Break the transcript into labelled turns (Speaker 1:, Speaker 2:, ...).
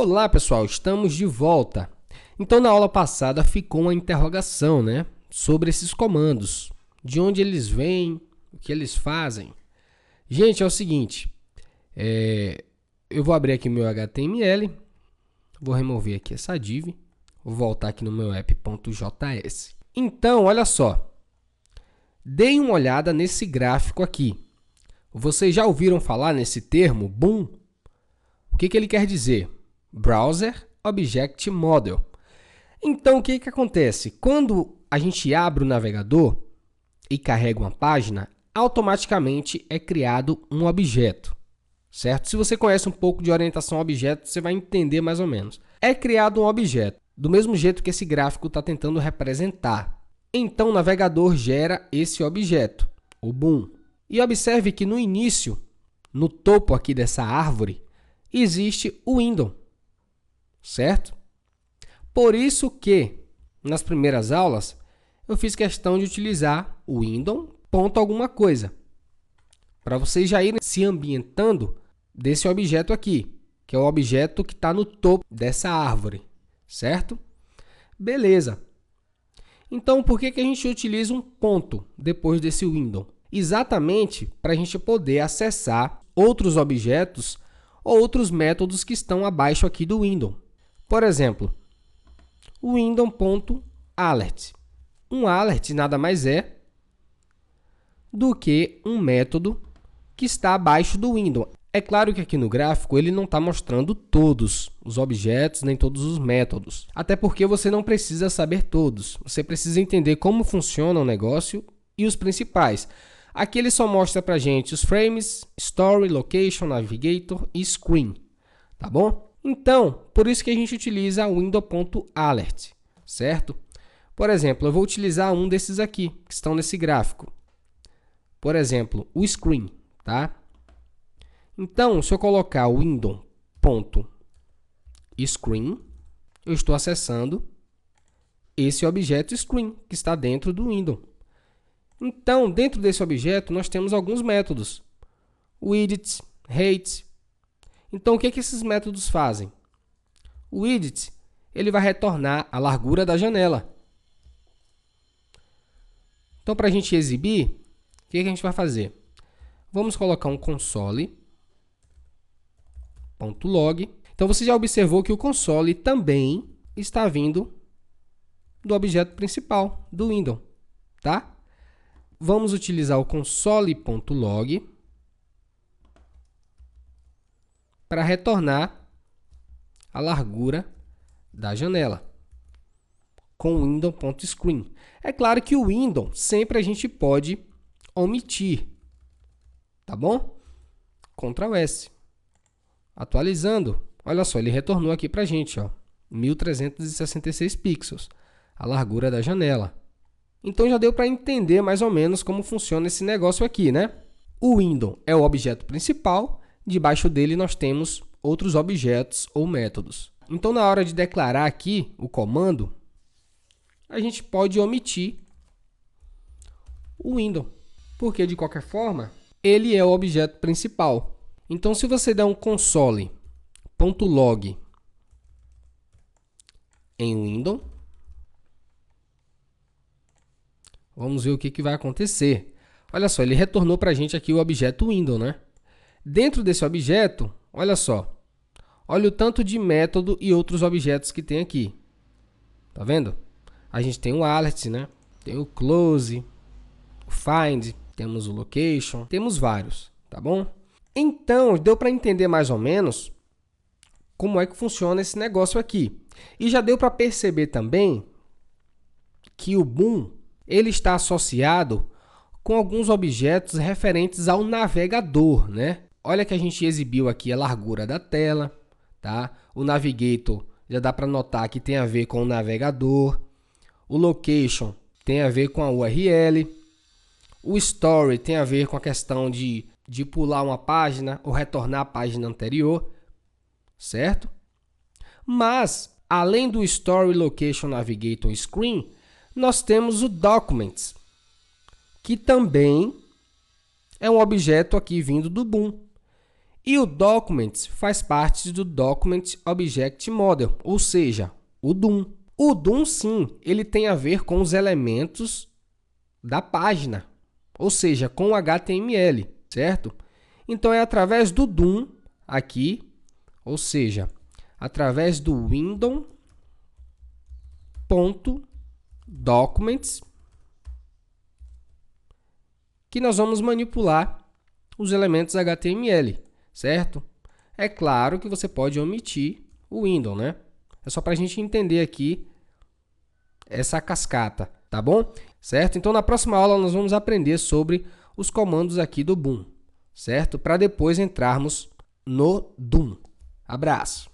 Speaker 1: Olá, pessoal, estamos de volta. Então, na aula passada ficou uma interrogação, sobre esses comandos, de onde eles vêm, o que eles fazem. Gente, é o seguinte, eu vou abrir aqui meu HTML, vou remover aqui essa div, vou voltar aqui no meu app.js. Então, olha só, deem uma olhada nesse gráfico aqui. Vocês já ouviram falar nesse termo, BOM? O que ele quer dizer? Browser Object Model. Então, o que acontece? Quando a gente abre o navegador e carrega uma página, automaticamente é criado um objeto, certo? Se você conhece um pouco de orientação a objeto, você vai entender mais ou menos. É criado um objeto, do mesmo jeito que esse gráfico está tentando representar. Então, o navegador gera esse objeto, o BOM. E observe que no início, no topo aqui dessa árvore, existe o window, certo? Por isso que, nas primeiras aulas, eu fiz questão de utilizar o window ponto alguma coisa, para vocês já irem se ambientando desse objeto aqui, que é o objeto que está no topo dessa árvore, certo? Beleza. Então, por que a gente utiliza um ponto depois desse window? Exatamente para a gente poder acessar outros objetos ou outros métodos que estão abaixo aqui do window. Por exemplo, o window.alert. Um alert nada mais é do que um método que está abaixo do window. É claro que aqui no gráfico ele não está mostrando todos os objetos, nem todos os métodos. Até porque você não precisa saber todos. Você precisa entender como funciona o negócio e os principais. Aqui ele só mostra para a gente os frames, story, location, navigator e screen. Tá bom? Então, por isso que a gente utiliza o window.alert, certo? Por exemplo, eu vou utilizar um desses aqui, que estão nesse gráfico. Por exemplo, o screen, tá? Então, se eu colocar o window.screen, eu estou acessando esse objeto screen, que está dentro do window. Então, dentro desse objeto, nós temos alguns métodos. Widget, height. Então, o que esses métodos fazem? O widget ele vai retornar a largura da janela. Então, para a gente exibir, o que a gente vai fazer? Vamos colocar um console.log. Então, você já observou que o console também está vindo do objeto principal do window, tá? Vamos utilizar o console.log para retornar a largura da janela com o window.screen. É claro que o window sempre a gente pode omitir, tá bom? Ctrl S. Atualizando, olha só, ele retornou aqui para a gente, 1366 pixels, a largura da janela. Então, já deu para entender mais ou menos como funciona esse negócio aqui, né? O window é o objeto principal, debaixo dele nós temos outros objetos ou métodos. Então, na hora de declarar aqui o comando, a gente pode omitir o window, porque, de qualquer forma, ele é o objeto principal. Então, se você der um console.log em window, vamos ver o que vai acontecer. Olha só, ele retornou para a gente aqui o objeto window, né? Dentro desse objeto, olha só, olha o tanto de método e outros objetos que tem aqui. Tá vendo? A gente tem o alert, né? Tem o close, o find, temos o location, temos vários, tá bom? Então, deu para entender mais ou menos como é que funciona esse negócio aqui. E já deu para perceber também que o BOM ele está associado com alguns objetos referentes ao navegador, né? Olha que a gente exibiu aqui a largura da tela, tá? O navigator já dá para notar que tem a ver com o navegador. O location tem a ver com a URL. O story tem a ver com a questão de pular uma página ou retornar à página anterior, certo? Mas, além do story, location, navigator, screen, nós temos o documents, que também é um objeto aqui vindo do BOM. E o Documents faz parte do Document Object Model, ou seja, o DOM. O DOM, sim, ele tem a ver com os elementos da página, ou seja, com o HTML, certo? Então, é através do DOM aqui, ou seja, através do window.documents, que nós vamos manipular os elementos HTML, certo? É claro que você pode omitir o window, né? É só para a gente entender aqui essa cascata, tá bom? Certo? Então, na próxima aula, nós vamos aprender sobre os comandos aqui do Boom, certo? Para depois entrarmos no DOM. Abraço!